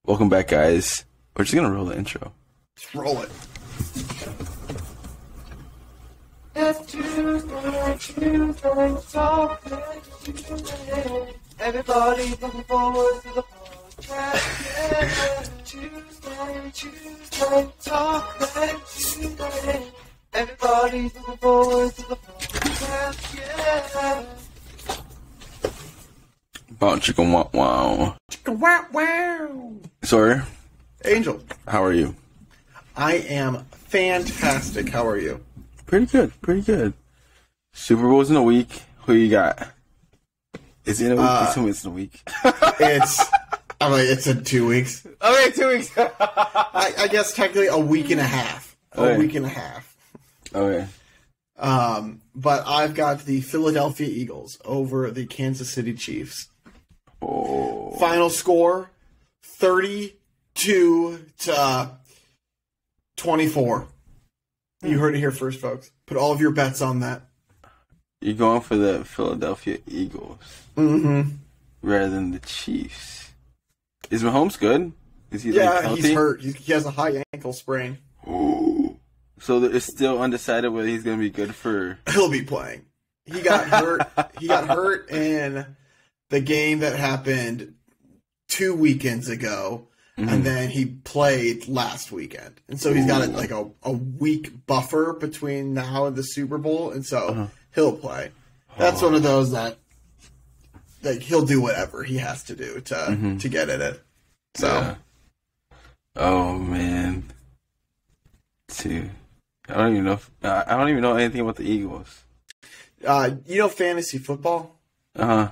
Welcome back, guys. We're just gonna roll the intro. Just roll it. It's Tuesday, Tuesday. Everybody's looking forward to the podcast. Yeah. Tuesday, Talkmen, Tuesday. Everybody's looking forward to the podcast. Yeah. Bow chicken wow wow. Chicken wow wow. Sawyer, Angel, how are you? I am fantastic. How are you? Pretty good, pretty good. Super Bowl's in a week. Who you got? Is it in a week? It's in a week. It's in 2 weeks. Okay, 2 weeks. I guess technically a week and a half. Okay. Week and a half. Okay. But I've got the Philadelphia Eagles over the Kansas City Chiefs. Oh. Final score, 32-24. You heard it here first, folks. Put all of your bets on that. You're going for the Philadelphia Eagles rather than the Chiefs. Is Mahomes good? Is he healthy? He's hurt. He has a high ankle sprain. Ooh. So it's still undecided whether he's going to be good for... He'll be playing. He got hurt. He got hurt in the game that happened 2 weekends ago, and then he played last weekend. And so he's got a week buffer between now and the Super Bowl, and so he'll play. That's one of those that he'll do whatever he has to do to get in it. So, yeah. Oh man, I don't even know. I don't even know anything about the Eagles. Fantasy football. Uh-huh.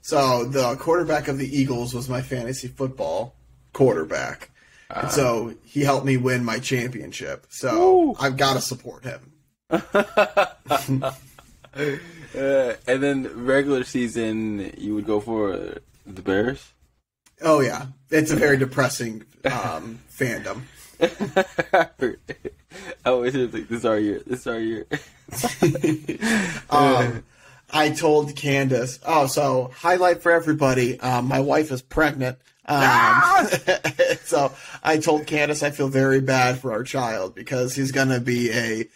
So the quarterback of the Eagles was my fantasy football quarterback. And so he helped me win my championship. So I've got to support him. And then regular season, you would go for the Bears? Oh, yeah. It's a very depressing fandom. Oh, it's like, this is our year. I told Candace, so highlight for everybody, my wife is pregnant. So I told Candace I feel very bad for our child because he's going to be a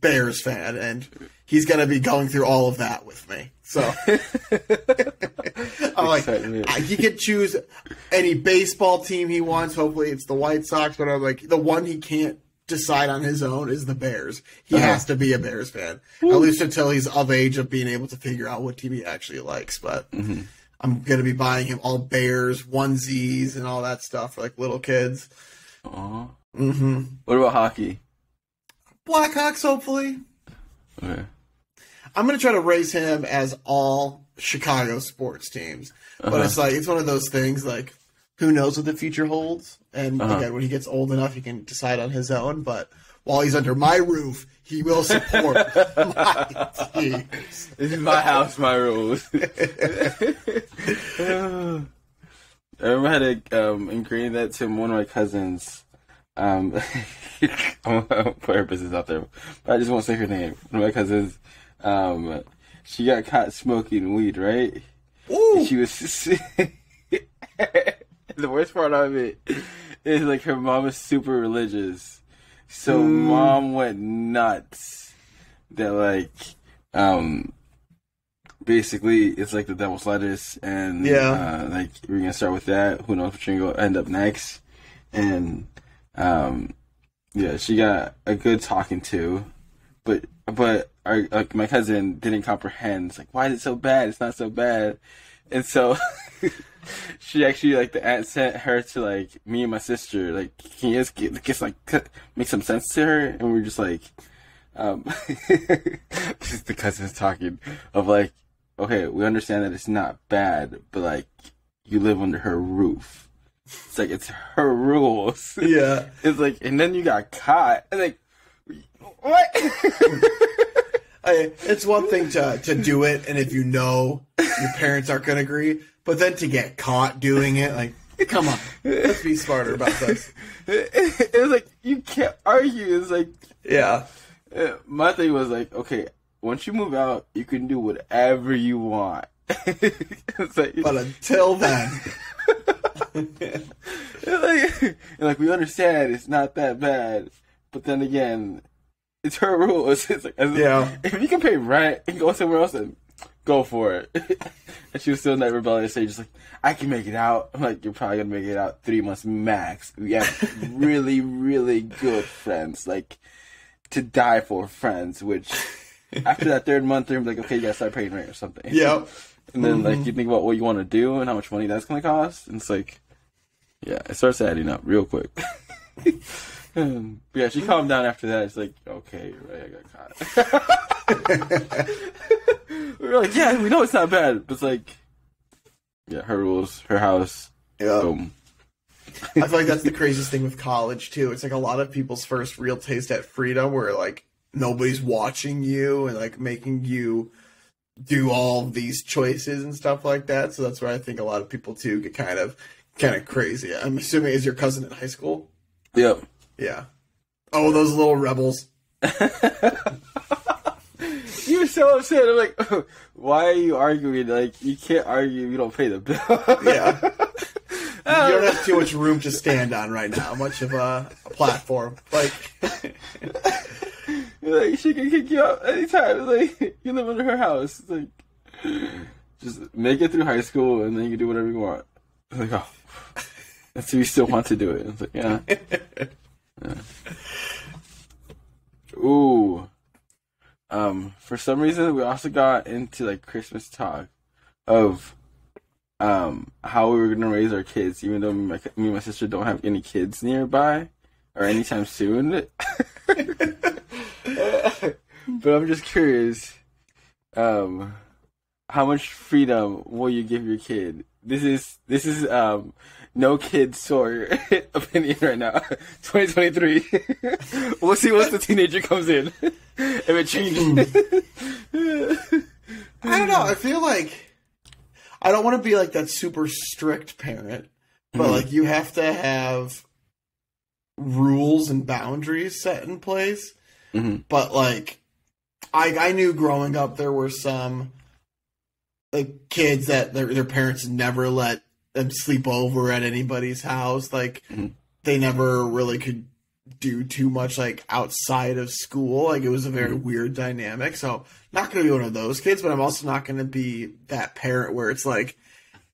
Bears fan and he's going to be going through all of that with me. So I'm like, he can choose any baseball team he wants. Hopefully it's the White Sox, but I'm like, the one he can't decide on his own is the Bears. He has to be a Bears fan, at least until he's of age of being able to figure out what team he actually likes. But I'm going to be buying him all Bears onesies and all that stuff for like little kids. What about hockey? Blackhawks, hopefully. Okay. I'm going to try to raise him as all Chicago sports teams. But it's one of those things like, who knows what the future holds? And again, when he gets old enough, he can decide on his own. But while he's under my roof, he will support my teams. This is my house, my rules. I remember I had to ingrain that to one of my cousins. I'm gonna put her business out there, but I just won't say her name. One of my cousins, she got caught smoking weed, right? Ooh. And she was... The worst part of it is like her mom is super religious, so mom went nuts that basically it's like the devil's lettuce, and we're gonna start with that. Who knows what you're gonna end up next? And she got a good talking to, but my cousin didn't comprehend. It's like, why is it so bad? It's not so bad, and so. She actually, the aunt sent her to, me and my sister, can you just make some sense to her? And we're just this is the cousins talking of, okay, we understand that it's not bad, but, you live under her roof. It's it's her rules. Yeah. It's and then you got caught. And, what? It's one thing to do it, and if you know your parents aren't going to agree, but then to get caught doing it, come on, let's be smarter about this. It was you can't argue. It's yeah. My thing was okay, once you move out, you can do whatever you want. It's but until then, like, we understand it's not that bad, but then again, it's her rules. It's like, if you can pay rent and go somewhere else, then go for it. And she was still in that rebellious stage, just like, I can make it out. I'm like, you're probably gonna make it out 3 months max. We have really, really good friends, like, to die for friends, which after that 3rd month, they're like, okay, you gotta start paying rent or something. Yep. And then, like, you think about what you want to do and how much money that's gonna cost, and it's like, yeah, it starts adding up real quick. But yeah, she calmed down after that. It's like, okay, you're right, I got caught. We were like, yeah, we know it's not bad, but it's like, yeah, her rules, her house, boom. I feel like that's the craziest thing with college, too. It's like a lot of people's first real taste at freedom where, like, nobody's watching you and, like, making you do all these choices and stuff like that. So that's where I think a lot of people, too, get kind of crazy. I'm assuming, is your cousin in high school? Yep. Yeah. Oh, those little rebels. You were so upset. I'm like, why are you arguing? Like, you can't argue if you don't pay the bill. Yeah. You don't have too much room to stand on right now. Much of a platform. Like, she can kick you out anytime. It's like, you live under her house. It's like, just make it through high school and then you can do whatever you want. It's like, oh, that's if you still want to do it. It's like, yeah. Ooh. For some reason, we also got into, like, Christmas talk of how we were gonna raise our kids, even though me and my sister don't have any kids nearby or anytime soon. But I'm just curious, how much freedom will you give your kid? This is no kid Sawyer opinion right now. 2023. We'll see once the teenager comes in. If it changes. I don't know. I feel like I don't want to be like that super strict parent, but like you have to have rules and boundaries set in place. But like I knew growing up there were some like kids that their parents never let them sleep over at anybody's house. Like they never really could do too much like outside of school. Like it was a very weird dynamic. So not going to be one of those kids, but I'm also not going to be that parent where it's like,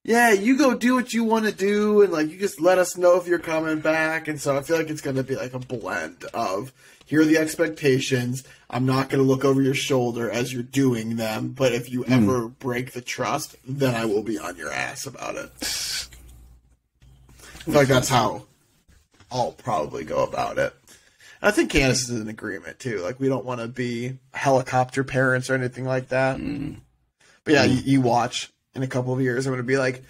yeah, you go do what you want to do, and like you just let us know if you're coming back. And so I feel like it's going to be like a blend of here are the expectations. I'm not going to look over your shoulder as you're doing them, but if you ever break the trust, then I will be on your ass about it. I feel like that's how I'll probably go about it. And I think Candace is in agreement too. Like we don't want to be helicopter parents or anything like that. But yeah, you watch in a couple of years, I'm going to be like,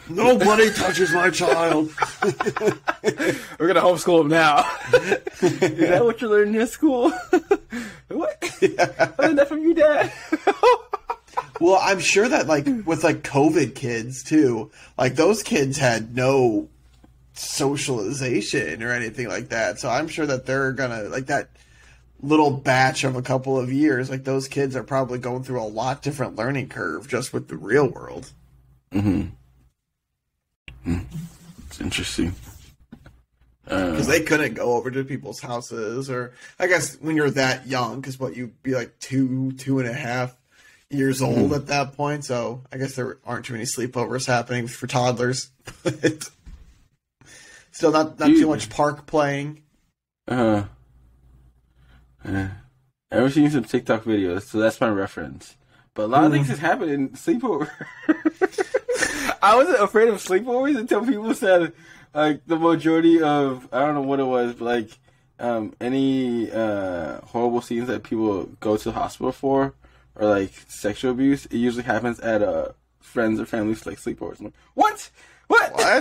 nobody touches my child. We're going to homeschool him now. Is that what you're learning in school? What? I learned that from you, Dad. Well, I'm sure that like with like COVID kids too, like those kids had no socialization or anything like that. So I'm sure that they're going to like that little batch of a couple of years, like those kids are probably going through a lot different learning curve just with the real world. It's interesting. Because they couldn't go over to people's houses, or I guess when you're that young, because you'd be like 2.5 years old at that point. So I guess there aren't too many sleepovers happening for toddlers. But still not too much park playing. I've seen some TikTok videos, so that's my reference. But a lot of things has happened in sleepover. I wasn't afraid of sleepovers until people said, like, the majority of, I don't know what it was, but, like, any horrible scenes that people go to the hospital for, or, like, sexual abuse, it usually happens at friends or families, like, sleepovers. I'm like, what? I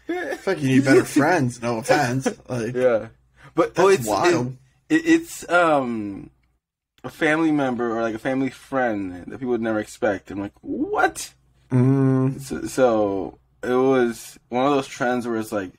feel like you need better friends, no offense. Like, yeah. But that's wild. It's a family member or like a family friend that people would never expect. I'm like, what? So it was one of those trends where it's like,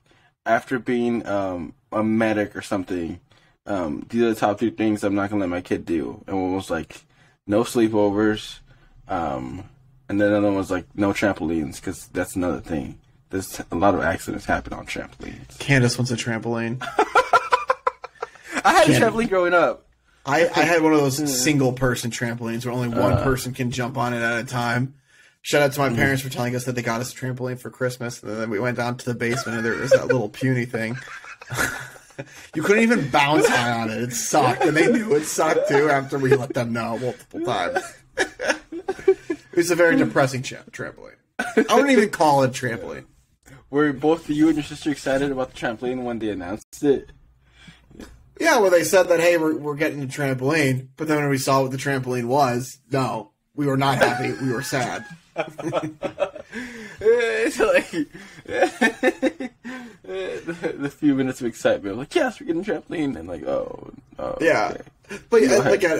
after being a medic or something, these are the top 3 things I'm not gonna let my kid do. And one was like, no sleepovers, and then another one was like, no trampolines, because that's another thing there's a lot of accidents happen on trampolines. Candace wants a trampoline. I had a trampoline growing up. I had one of those single-person trampolines where only one person can jump on it at a time. Shout out to my parents for telling us that they got us a trampoline for Christmas, and then we went down to the basement, and there was that little puny thing. You couldn't even bounce high on it. It sucked, and they knew it sucked, too, after we let them know multiple times. It was a very depressing trampoline. I wouldn't even call it a trampoline. Were both you and your sister excited about the trampoline when they announced it? Yeah, well, they said that, hey, we're getting a trampoline, but then when we saw what the trampoline was, no, we were not happy. We were sad. It's like the few minutes of excitement, like, yes, we're getting a trampoline, and like, oh yeah. Okay. But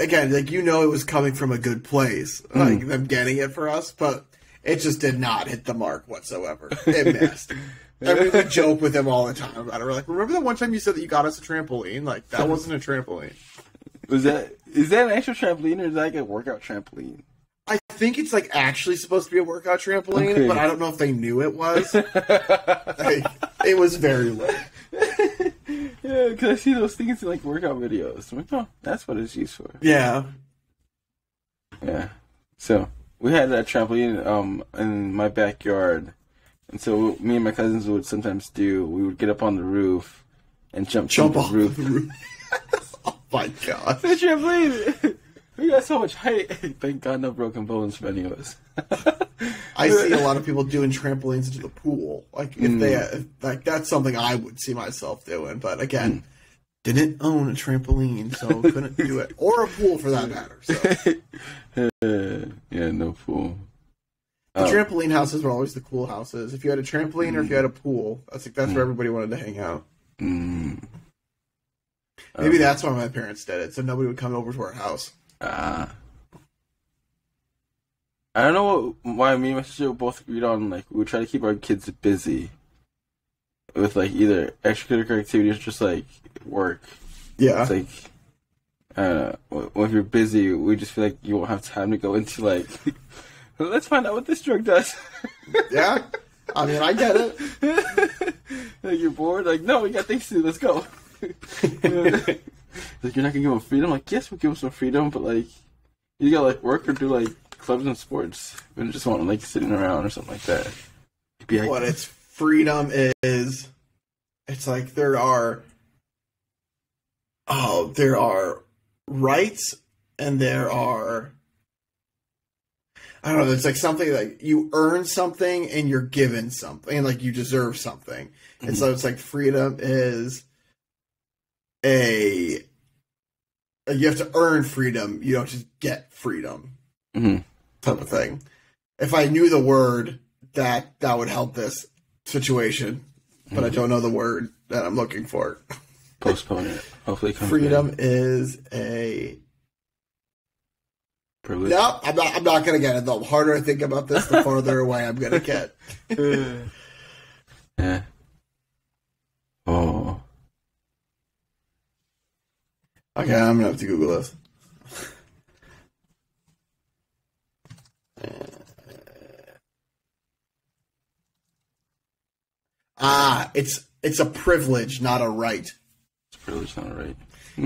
again, like, you know, it was coming from a good place, like them getting it for us, but it just did not hit the mark whatsoever. It missed. And we would joke with him all the time about it. We're like, remember that one time you said that you got us a trampoline? Like, that wasn't a trampoline. Is that an actual trampoline, or is that like a workout trampoline? I think it's like actually supposed to be a workout trampoline, but I don't know if they knew it was. Like, it was very low. Yeah, because I see those things in like workout videos. I'm like, oh, that's what it's used for. Yeah. Yeah. So we had that trampoline in my backyard, and so me and my cousins would sometimes we would get up on the roof and jump off the roof. Oh my god. The trampoline. We got so much height. Thank God no broken bones for any of us. I see a lot of people doing trampolines into the pool. Like, if that's something I would see myself doing. But again, didn't own a trampoline, so couldn't do it. Or a pool for that matter. So. Yeah, no pool. The trampoline houses were always the cool houses. If you had a trampoline or if you had a pool, that's where everybody wanted to hang out. Maybe that's why my parents did it, so nobody would come over to our house. I don't know why me and my sister both agreed on, like, we would try to keep our kids busy with, like, either extracurricular activities or just, like, work. Yeah. It's like, I don't know, if you're busy, we just feel like you won't have time to go into, like, let's find out what this drug does. Yeah. I mean, I get it. Like, you're bored? Like, no, we got things to do, let's go. Like, you're not gonna give them freedom? Like, yes, we'll give them some freedom, but, like, you gotta, like, work or do, like, clubs and sports. We don't just want, like, sitting around or something like that. What its freedom is, it's like there are rights and there are, I don't know, it's like something like you earn something and you're given something, and like you deserve something. Mm-hmm. And so it's like freedom is you have to earn freedom. You don't just get freedom, type of thing. If I knew the word, that would help this situation, but I don't know the word that I'm looking for. Postpone it. Hopefully, freedom is a privilege. No, I'm not gonna get it. The harder I think about this, the farther away I'm gonna get. Yeah. Oh. Okay, I'm gonna have to Google this. It's a privilege, not a right. It's a privilege, not a right.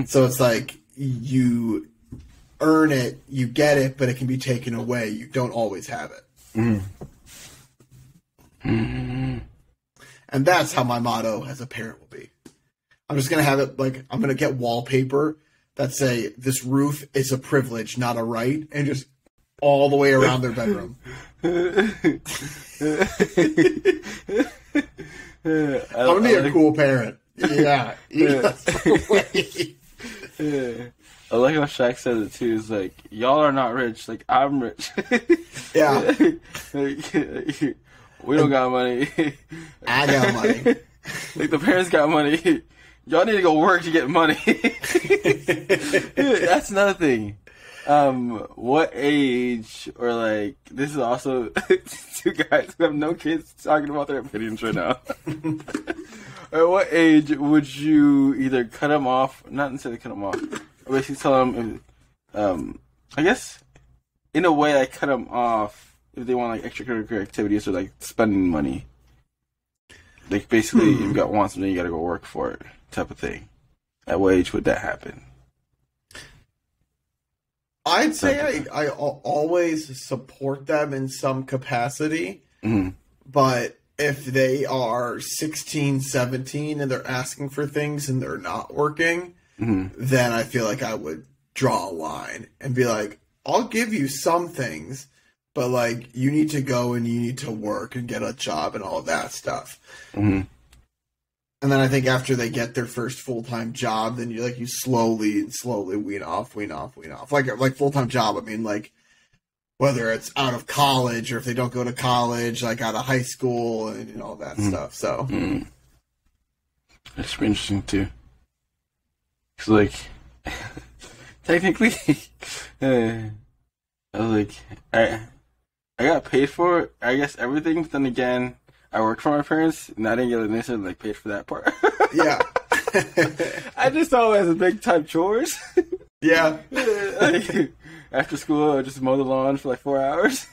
So it's like you earn it, you get it, but it can be taken away. You don't always have it. And that's how my motto as a parent will be. I'm just gonna have it like I'm gonna get wallpaper that say this roof is a privilege, not a right, and just all the way around their bedroom. I'm gonna be a cool parent. Yeah. That's the way. I like how Shaq said it too. It's like, y'all are not rich. Like, I'm rich. Yeah. We don't got money. I got money. Like, the parents got money. Y'all need to go work to get money. That's another thing. What age, or like, this is also two guys who have no kids talking about their opinions right now. At what age would you either cut them off, not necessarily cut them off, or basically tell them, I guess, in a way, I cut them off if they want like extracurricular activities or like spending money. Like, basically, you want something, you gotta go work for it, type of thing. At what age would that happen? I'd say I always support them in some capacity, but if they are 16, 17 and they're asking for things and they're not working, then I feel like I would draw a line and be like, I'll give you some things, but like you need to go and you need to work and get a job and all of that stuff. And then I think after they get their first full-time job, then you slowly wean off. Like full-time job, I mean, like, whether it's out of college or if they don't go to college, like out of high school and all that stuff. So That's pretty interesting too. It's like technically, I was like, I got paid for, I guess, everything. But then again, I worked for my parents, and I didn't get necessarily like paid for that part. Yeah, I just saw it as a big time chores. Yeah. Like, after school, I just mow the lawn for like 4 hours.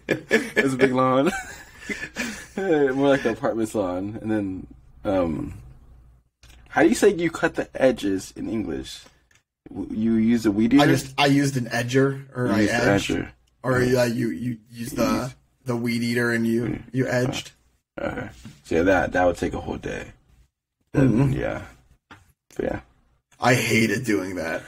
It was a big lawn, more like the apartment's lawn. And then, how do you say you cut the edges in English? You use a weed eater? I used an edger, or I edged, edger. or you use the weed eater and you edged. Okay. So yeah, that would take a whole day. Then, yeah. I hated doing that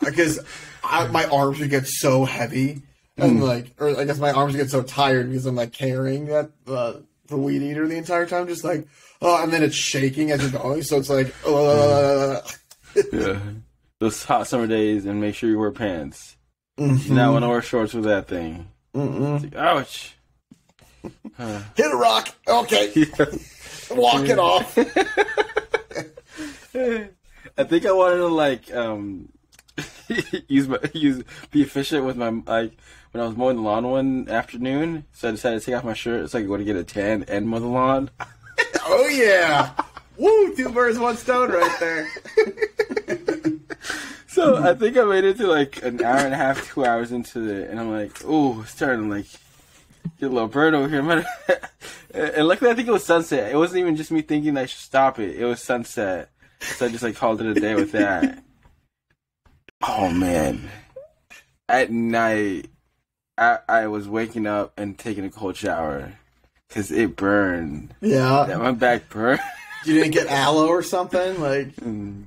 because my arms would get so heavy and or I guess my arms get so tired because I'm like carrying that the weed eater the entire time, just like and then it's shaking as you're going, so it's like yeah. Those hot summer days, and make sure you wear pants. You not want to wear shorts with that thing. It's like, ouch. Hit a rock. Okay. Yeah. Walk it off. I think I wanted to be efficient with my, like, when I was mowing the lawn one afternoon, so I decided to take off my shirt so I could go to get a tan and mow the lawn. Oh yeah. Woo, 2 birds, 1 stone right there. So I think I made it to like an hour and a half, 2 hours into it, and I'm like, ooh, it's starting to like get a little bird over here. And luckily I think it was sunset. It wasn't even just me thinking I should stop it. It was sunset. So I just like called it a day with that. Oh man. At night, I was waking up and taking a cold shower because it burned. Yeah. My back burned. You didn't get aloe or something? Like, you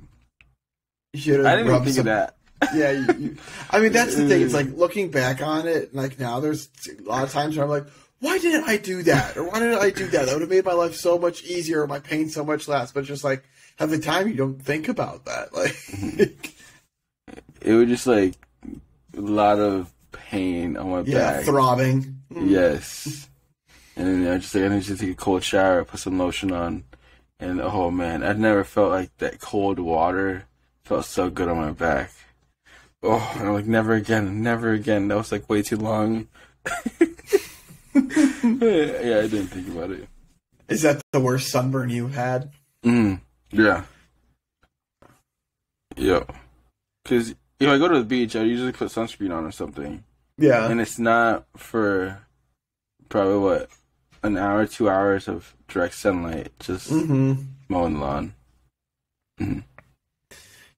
should have. I didn't even think of that. Yeah, I mean, that's the thing. It's like looking back on it, like now there's a lot of times where I'm like, why didn't I do that? Or why didn't I do that? That would have made my life so much easier, or my pain so much less. But just like, at the time, you don't think about that. Like, it was just like a lot of pain on my back. Yeah, throbbing. Yes. And then I just need to take a cold shower, put some lotion on, and oh man, I'd never felt like that cold water felt so good on my back. Oh, and I'm like, never again. That was like way too long. Yeah, I didn't think about it. Is that the worst sunburn you've had? Yeah. Yeah. Because if I go to the beach, I usually put sunscreen on or something. Yeah. And it's not for probably, an hour, 2 hours of direct sunlight, just mowing the lawn.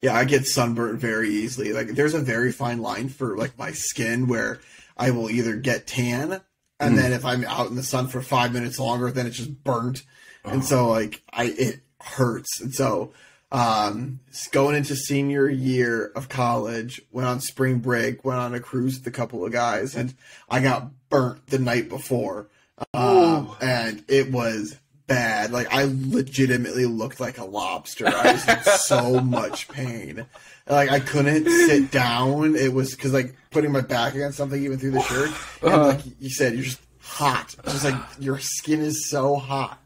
Yeah, I get sunburned very easily. Like, there's a very fine line for, like, my skin where I will either get tan, and then if I'm out in the sun for 5 minutes longer, then it's just burnt. And so, like, it hurts. And so, going into senior year of college, went on spring break, went on a cruise with a couple of guys, and I got burnt the night before. And it was bad. Like, I legitimately looked like a lobster. I was in so much pain. Like, I couldn't sit down. It was because, like, putting my back against something even through the shirt. And like you said, you're just hot. Just like your skin is so hot.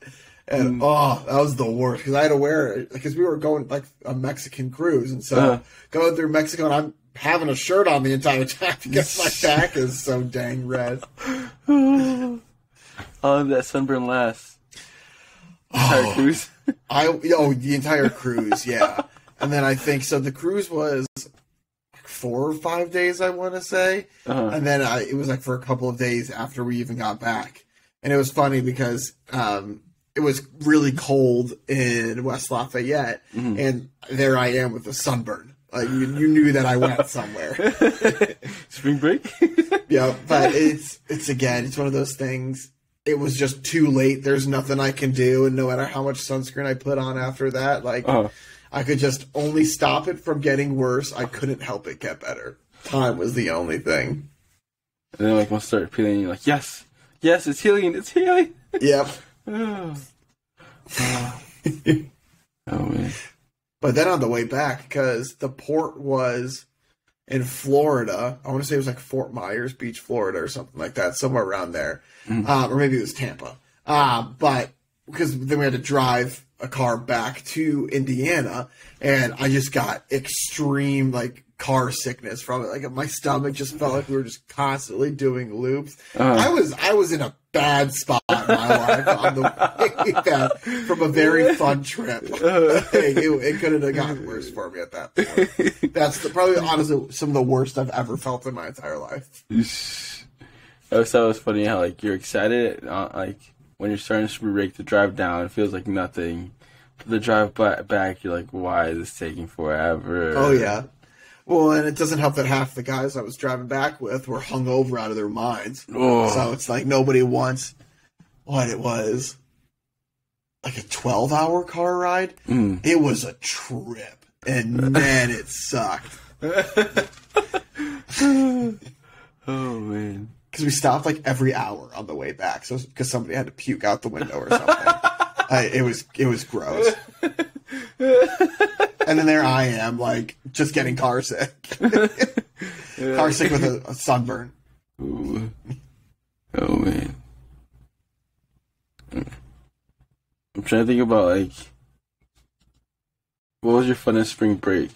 And that was the worst because I had to wear it because we were going like a Mexican cruise. And so going through Mexico, and I'm having a shirt on the entire time because my back is so dang red. That sunburn lasts. Entire cruise? The entire cruise, yeah. And then I think, so the cruise was 4 or 5 days, I want to say. And then it was like for a couple of days after we even got back. And it was funny because it it was really cold in West Lafayette, and there I am with a sunburn. Like you knew that I went somewhere. Spring break. Yeah, but it's one of those things. It was just too late. There's nothing I can do, and no matter how much sunscreen I put on after that, I could just only stop it from getting worse. I couldn't help it get better. Time was the only thing. And then once start peeling, and you're like, yes, it's healing. Yep. Oh man. But then on the way back, because the port was in Florida, I want to say it was like Fort Myers Beach, Florida, or something like that, somewhere around there, or maybe it was Tampa. But because then we had to drive a car back to Indiana, and I just got extreme car sickness from it. Like my stomach just felt like we were just constantly doing loops. I was in a bad spot in my life on the way back from a very fun trip. It couldn't have gotten worse for me at that point. That's probably honestly some of the worst I've ever felt in my entire life. I always thought it was funny how you're excited when you're starting spring break to drive down, it feels like nothing. But the drive back, you're like, why is this taking forever? Oh yeah. Well, and it doesn't help that half the guys I was driving back with were hungover out of their minds. Oh. So it's like nobody wants what it was. Like a 12-hour car ride. It was a trip. And man, it sucked. Oh, man. Because we stopped every hour on the way back. So because somebody had to puke out the window or something. It was gross. And then there I am, just getting car sick. Car sick with a sunburn. Ooh. Oh, man. I'm trying to think about, what was your funnest spring break?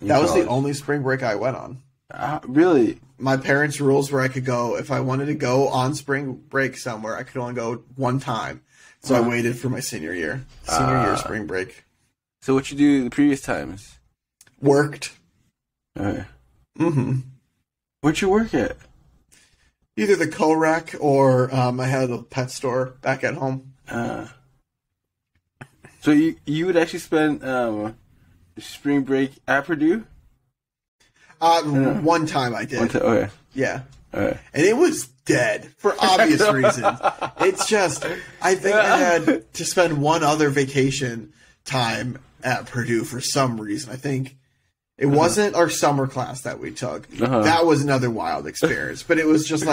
That was the only spring break I went on. Really? My parents' rules were I could go, if I wanted to go on spring break somewhere, I could only go one time. So I waited for my senior year. Senior year spring break. So what you do the previous times? Worked. Okay. Where'd you work at? Either the co-rec or I had a pet store back at home. So you would actually spend spring break at Purdue? One time I did. Okay. Yeah. Okay. And it was dead for obvious reasons. It's just, I think I had to spend one other vacation time at Purdue for some reason. I think it wasn't our summer class that we took. That was another wild experience. But it was just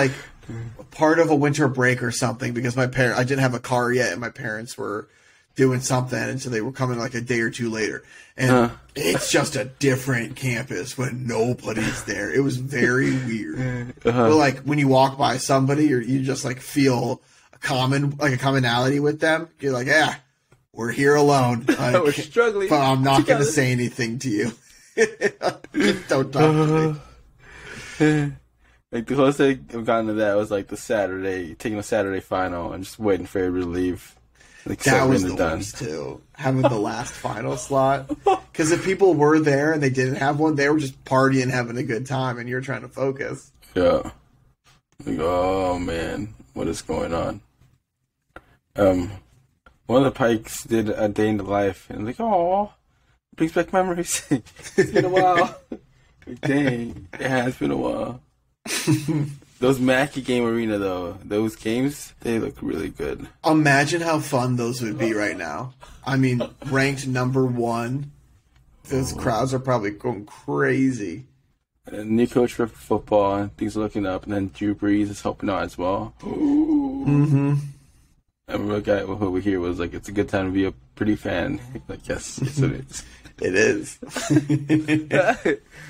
part of a winter break or something because I didn't have a car yet and my parents were doing something, and so they were coming a day or two later. And it's just a different campus when nobody's there. It was very weird. But when you walk by somebody, you just feel a commonality with them. You're like, yeah, we're here alone. We're struggling. But I'm not going to say anything to you. Don't talk to me. The closest I've gotten to that was the Saturday, taking a Saturday final and just waiting for everybody to leave. That was the worst too. Having the last final slot. Because if people were there and they didn't have one, they were just partying, having a good time, and you're trying to focus. Yeah. Oh man, what is going on? One of the Pikes did a day in the life, and oh, brings back memories. It's been a while. Dang, it has been a while. Those Mackey Game Arena, though, those games, they look really good. Imagine how fun those would be right now. I mean, ranked number 1. Those crowds are probably going crazy. And new coach for football, and things are looking up, and then Drew Brees is helping out as well. And real guy over here was it's a good time to be a Purdue fan. Yes, it is. It is.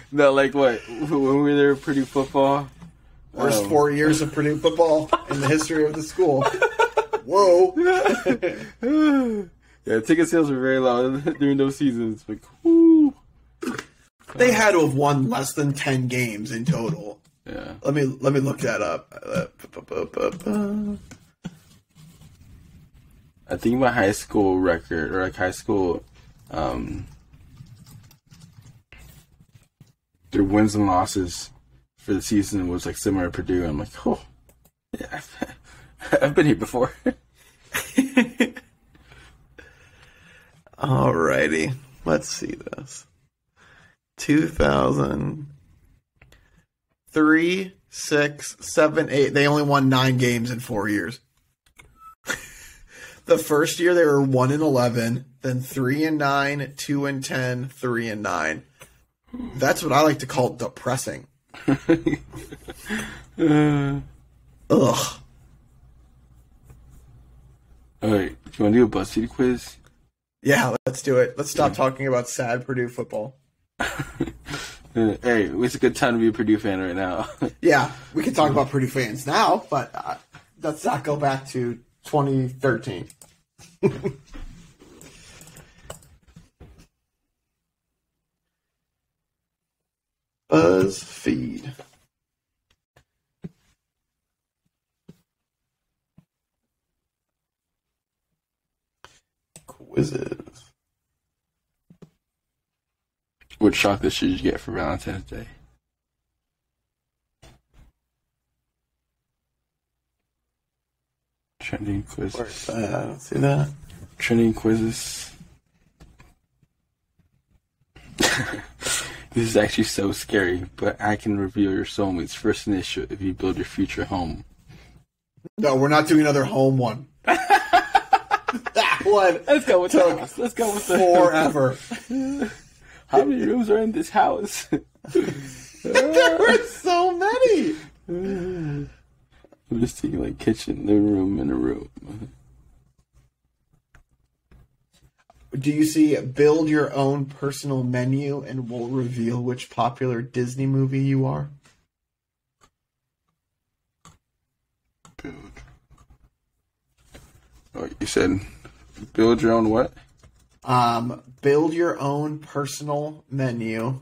No, what? When we were there, Purdue football. Worst 4 years of Purdue football in the history of the school. Whoa. Yeah, ticket sales were very low during those seasons. Whoo. They had to have won less than 10 games in total. Yeah. Let me look that up. I think my high school record, or high school, their wins and losses for the season was similar to Purdue. I'm oh, yeah, I've been here before. Alrighty. Let's see this. 2003, 6, 7, 8. They only won 9 games in 4 years. The first year they were 1-11, then 3-9, 2-10, 3-9. That's what I like to call depressing. Ugh. All right, do you want to do a BuzzFeed quiz? Yeah, let's do it. Let's stop talking about sad Purdue football. Hey, it's a good time to be a Purdue fan right now. Yeah, we can talk about Purdue fans now, but let's not go back to 2013. BuzzFeed. Quizzes. What chocolate should you get for Valentine's Day? Trending quizzes. Where's that? I don't see that. Trending quizzes. This is actually so scary, but I can reveal your soulmate's first initial if you build your future home. No, we're not doing another home one. That one. Let's go with the house. Let's go with the forever. How many rooms are in this house? There were so many. I'm just thinking like kitchen, living room, and a room. Do you see build your own personal menu and we'll reveal which popular Disney movie you are? Build. Oh, you said build your own what? Build your own personal menu.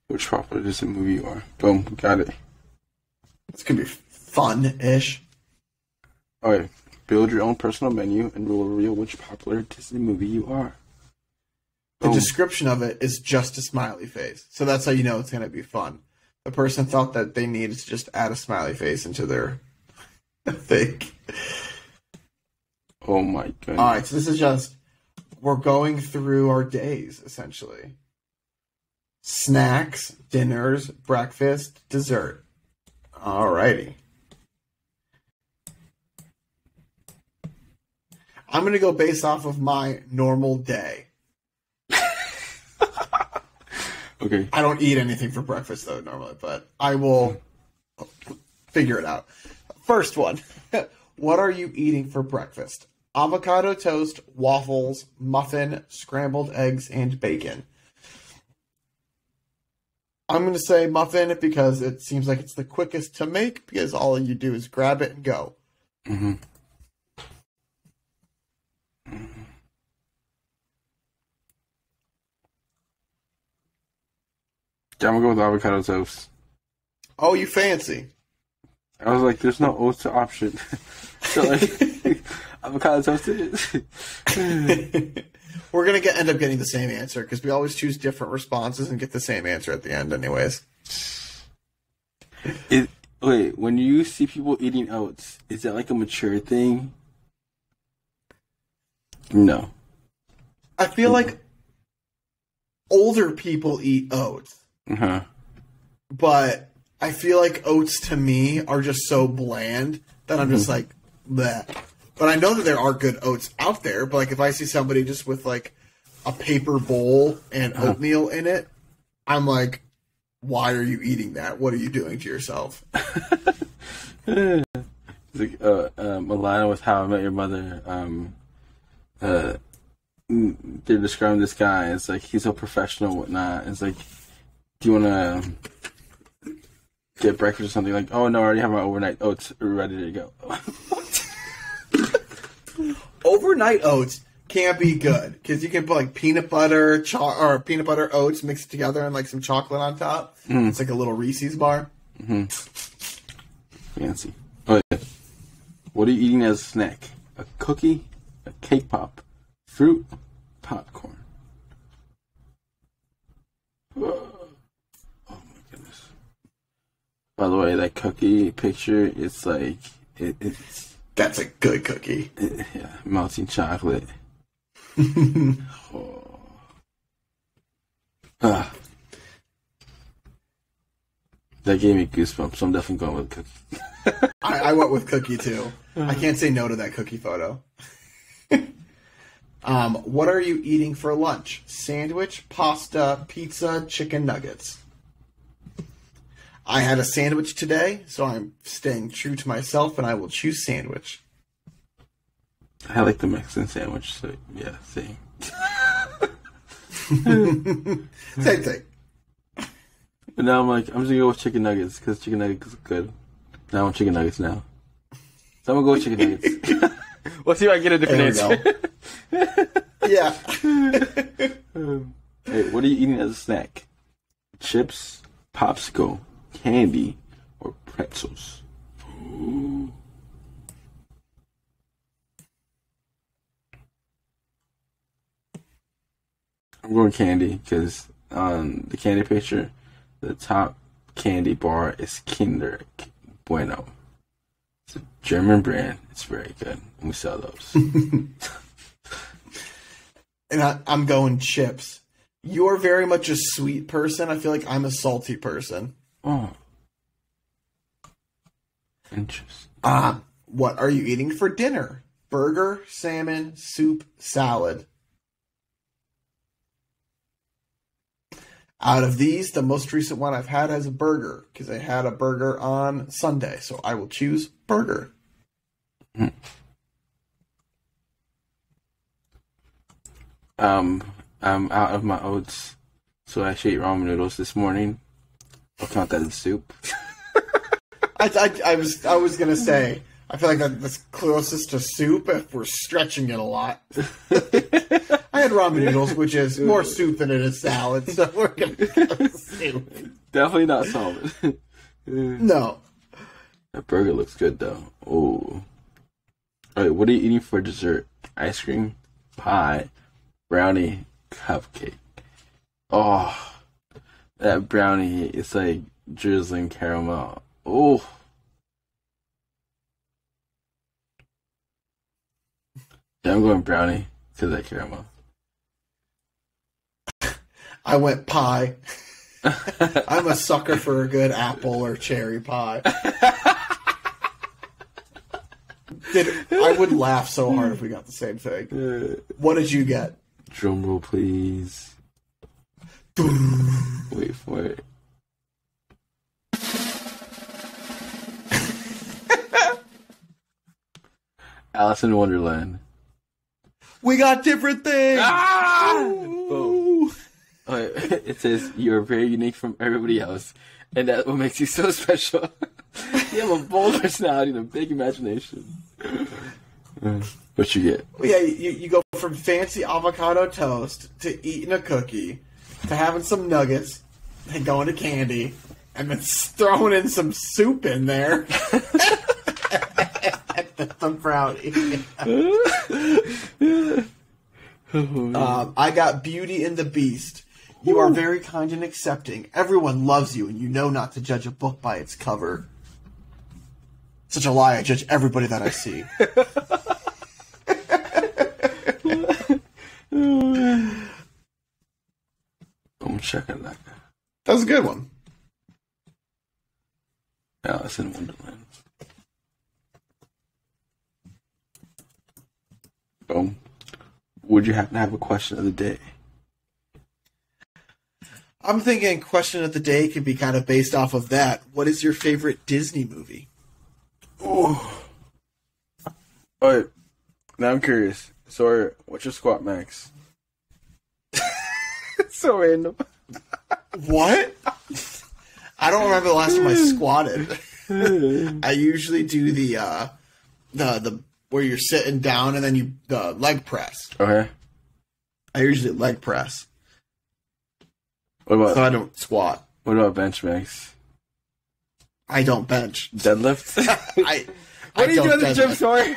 Which popular Disney movie you are? Boom, got it. This could be fun-ish. Alright, build your own personal menu and we'll reveal which popular Disney movie you are. The description of it is just a smiley face. So that's how you know it's going to be fun. The person thought that they needed to just add a smiley face into their thing. Oh my goodness. Alright, so this is just, we're going through our days, essentially. Snacks, dinners, breakfast, dessert. Alrighty. I'm going to go based off of my normal day. Okay. I don't eat anything for breakfast, though, normally, but I will figure it out. First one. What are you eating for breakfast? Avocado toast, waffles, muffin, scrambled eggs, and bacon. I'm going to say muffin because it seems like it's the quickest to make because all you do is grab it and go. Mm-hmm. Yeah, I'm gonna go with avocado toast. Oh, you fancy. I was like, there's no oats option. So like, avocado toast it is. We're going to end up getting the same answer because we always choose different responses and get the same answer at the end anyways. Wait, when you see people eating oats, is that like a mature thing? No. I feel like older people eat oats. Uh-huh. But I feel like oats to me are just so bland that I'm just like, bleh. But I know that there are good oats out there. But like if I see somebody just with like a paper bowl and oatmeal in it, I'm like, why are you eating that? What are you doing to yourself? It's like Alana with How I Met Your Mother. They're describing this guy. It's like he's so professional, and whatnot. It's like, do you want to get breakfast or something? Like, oh no, I already have my overnight oats ready to go. Overnight oats can't be good because you can put like peanut butter or peanut butter oats mixed together and like some chocolate on top. It's like a little Reese's bar. Fancy. Oh, yeah. What are you eating as a snack? A cookie, a cake pop, fruit, popcorn. Oh my goodness. By the way, that cookie picture, it's like It's That's a good cookie. yeah, melting chocolate. Oh. Ah. That gave me goosebumps, so I'm definitely going with cookie. I went with cookie too. I can't say no to that cookie photo. What are you eating for lunch? Sandwich, pasta, pizza, chicken nuggets. I had a sandwich today, so I'm staying true to myself, and I will choose sandwich. I like the Mexican sandwich, so yeah, same. Same thing. But now I'm just gonna go with chicken nuggets because chicken nuggets are good. Now I want chicken nuggets now. So I'm gonna go with chicken nuggets. We'll see if I get a different answer. Yeah. Hey, what are you eating as a snack? Chips, popsicle, candy, or pretzels? Ooh. I'm going candy because on the candy picture, the top candy bar is Kinder Bueno. It's a German brand. It's very good. And we sell those. And I'm going chips. You're very much a sweet person. I feel like I'm a salty person. Oh. Interesting. What are you eating for dinner? Burger, salmon, soup, salad. Out of these, the most recent one I've had is a burger, because I had a burger on Sunday, so I will choose burger. I'm out of my oats, so I actually ate ramen noodles this morning. I'll count that as soup. I was gonna say, I feel like that's closest to soup if we're stretching it a lot. I had ramen noodles, which is more soup than it is salad, so we're gonna go soup. Definitely not salmon. No. That burger looks good though. Oh. Alright, what are you eating for dessert? Ice cream, pie, brownie, cupcake. Oh, that brownie is like drizzling caramel. Oh. Yeah, I'm going brownie because of that caramel. I went pie. I'm a sucker for a good apple or cherry pie. I would laugh so hard if we got the same thing. What did you get? Drum roll, please. Wait for it. Alice in Wonderland. We got different things! Boom. It says you're very unique from everybody else, and that's what makes you so special. You have a bold personality and a big imagination. What you get? Yeah, you go from fancy avocado toast to eating a cookie to having some nuggets and going to candy and then throwing in some soup in there. Some brownie. I got Beauty and the Beast. You are very kind and accepting. Everyone loves you, and you know not to judge a book by its cover. Such a lie. I judge everybody that I see. I'm checking that. That was a good one. Alice in Wonderland. Boom. Would you happen to have a question of the day? I'm thinking question of the day could be kind of based off of that. What is your favorite Disney movie? Oh. Alright. Now I'm curious. Sawyer, what's your squat max? So random. What? I don't remember the last time I squatted. I usually do the where you're sitting down and then the leg press. Okay. I usually leg press. What about? So I don't squat. What about bench max? I don't bench. Deadlift? What do you do at the gym, Sawyer?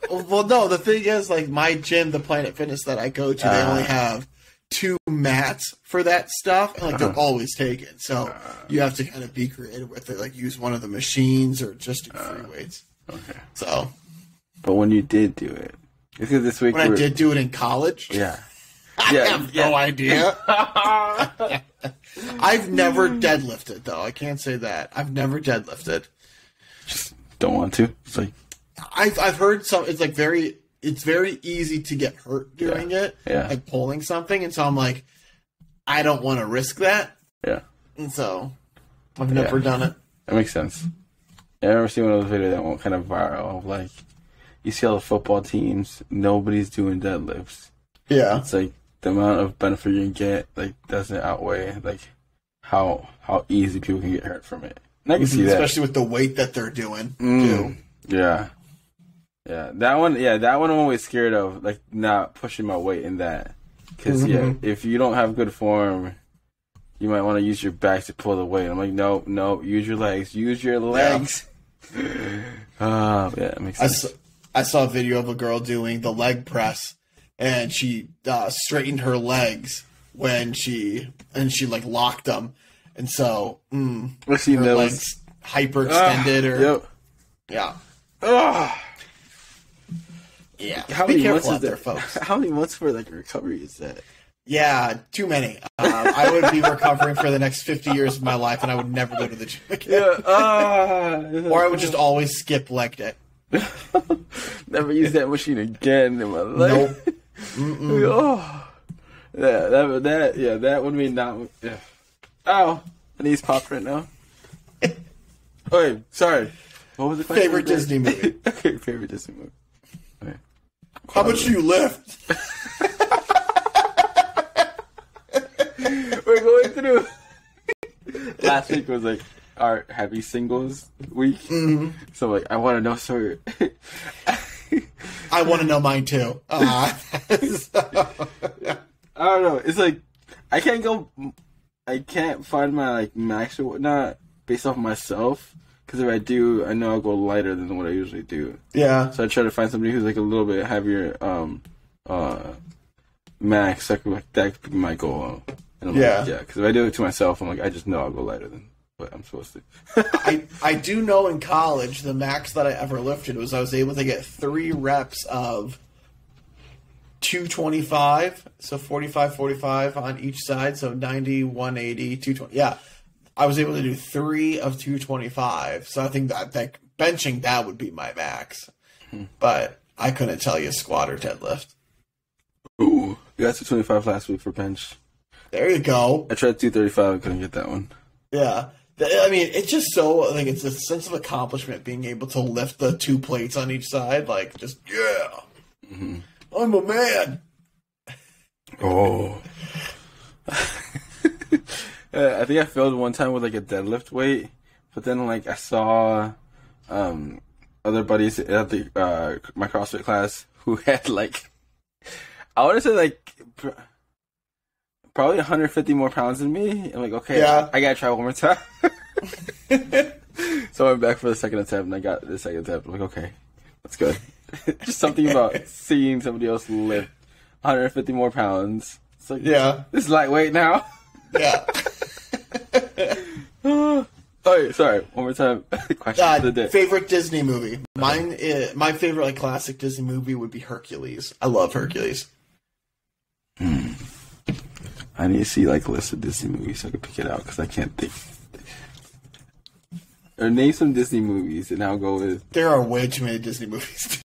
Well, no, the thing is, like, my gym, the Planet Fitness that I go to, they only have 2 mats for that stuff, and, like, they're always taken. So you have to kind of be creative with it, like, use one of the machines or just do free weights. Okay. So, But when you did do it, because this week when I did do it in college, yeah, I have no idea. I've never deadlifted, though. I can't say that. I've never deadlifted. just don't want to. It's like I've heard some. It's like it's very easy to get hurt doing it, Yeah. like pulling something, and so I'm like, I don't want to risk that, yeah, and so I've never done it. that makes sense. Yeah, I remember seeing one of those videos that went kind of viral of like you see all the football teams, nobody's doing deadlifts. Yeah, It's like the amount of benefit you can get like doesn't outweigh like how easy people can get hurt from it. And I can see that, especially with the weight that they're doing too. Yeah. Yeah, that one I'm always scared of, like, not pushing my weight in that. Because, if you don't have good form, you might want to use your back to pull the weight. I'm like, no, use your legs. Use your legs. Yeah, it makes sense. I saw a video of a girl doing the leg press, and she straightened her legs when she like locked them, and so her legs hyperextended yeah. Yeah, be careful out there, folks. How many months for like recovery is that? Yeah, too many. I would be recovering for the next 50 years of my life, and I would never go to the gym again. Or I would just always skip leg day. Never use that machine again in my life. Nope. That would be not. Yeah. Ow, my knees popped right now. Okay, sorry. What was the question? Favorite Disney movie? Okay, favorite Disney movie. Okay. How much do you lift? We're going through. Last week was like our happy singles week. So like, I want to know, Sawyer. I want to know mine too. I don't know. It's like I can't find my like max or whatnot based off myself. Because if I do, I know I'll go lighter than what I usually do. Yeah. So I try to find somebody who's like a little bit heavier max. That could be my goal. And I'm like, yeah. Because if I do it to myself, I'm like, I just know I'll go lighter than what I'm supposed to. I do know in college, the max that I ever lifted was I was able to get 3 reps of 225. So 45 on each side. So 90, 180, 220. Yeah. I was able to do 3 of 225. So I think that benching, that would be my max. But I couldn't tell you squat or deadlift. Ooh. You got 225 last week for bench. There you go. I tried 235 and couldn't get that one. Yeah. I mean, it's just so, like, it's a sense of accomplishment being able to lift the 2 plates on each side. Like, just, I'm a man. Oh. I think I failed one time with like a deadlift weight, but then like I saw other buddies at the my CrossFit class who had like I want to say like probably 150 more pounds than me. I'm like, okay, I gotta try one more time. So I went back for the second attempt and I got the second attempt. I'm like, okay, that's good. Just something about seeing somebody else lift 150 more pounds. It's like, this is lightweight now. Yeah. Oh, sorry. One more time. Question of the day. Favorite Disney movie? Mine is, my favorite like classic Disney movie would be Hercules. I love Hercules. I need to see like a list of Disney movies so I can pick it out because I can't think. Or name some Disney movies and I'll go with. There are way too many Disney movies.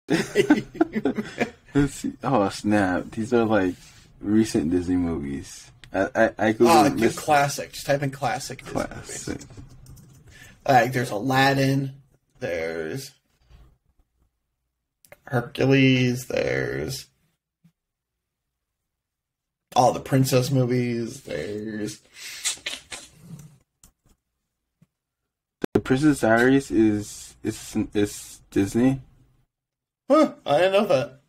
Let's see. Oh snap! These are like recent Disney movies. I Google classic. Just type in classic. Classic. Like there's Aladdin. There's Hercules. There's all the princess movies. There's The Princess Diaries is Disney. Huh? I didn't know that.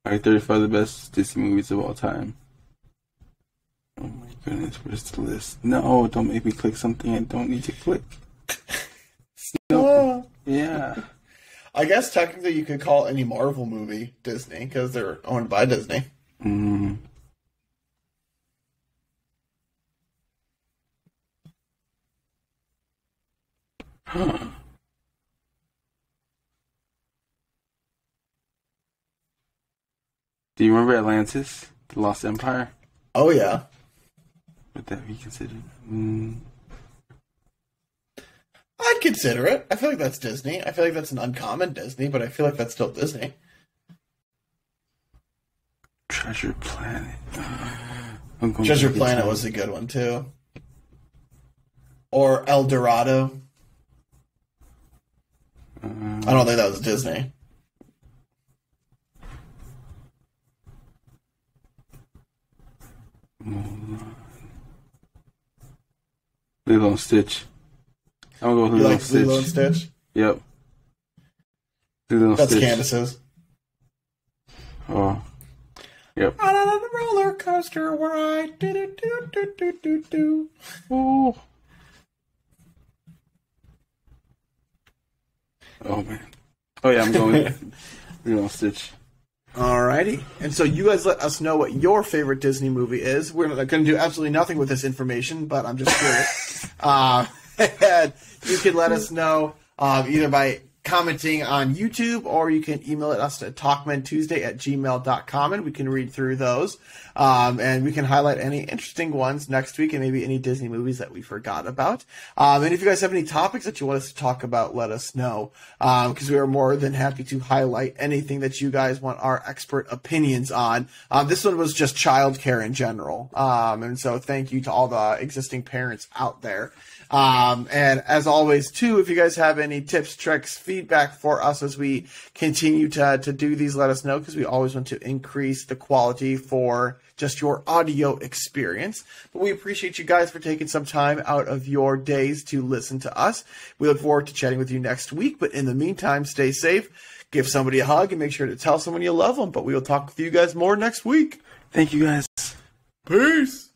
Alright, 35 of the best Disney movies of all time. Oh my goodness, where's the list? No, don't make me click something I don't need to click. No. Yeah. I guess technically you could call any Marvel movie Disney because they're owned by Disney. Huh. Do you remember Atlantis, the Lost Empire? Oh yeah. Would that be considered? I'd consider it. I feel like that's Disney. I feel like that's an uncommon Disney, but I feel like that's still Disney. Treasure Planet. Treasure Planet was a good one too. Or El Dorado. I don't think that was Disney. Lilo and Stitch. I'm gonna go with You Lilo like and Stitch. Lilo and Stitch? Yep. Lilo and That's Stitch. Candace's. Oh. Yep. Out on the roller coaster ride. Do. Oh. Oh man. Oh yeah, I'm going Lilo and Stitch. Alrighty. And so you guys let us know what your favorite Disney movie is. We're going to do absolutely nothing with this information, but I'm just curious. And you can let us know either by commenting on YouTube, or you can email us at talkmentuesday@gmail.com, and we can read through those. And we can highlight any interesting ones next week, and maybe any Disney movies that we forgot about. And if you guys have any topics that you want us to talk about, let us know, because we are more than happy to highlight anything that you guys want our expert opinions on. This one was just childcare in general. And so thank you to all the existing parents out there. And as always, too, if you guys have any tips, tricks, feedback for us as we continue to do these, let us know, because we always want to increase the quality for just your audio experience. But we appreciate you guys for taking some time out of your days to listen to us. We look forward to chatting with you next week. But in the meantime, stay safe, give somebody a hug, and make sure to tell someone you love them. But we will talk with you guys more next week. Thank you guys. Peace.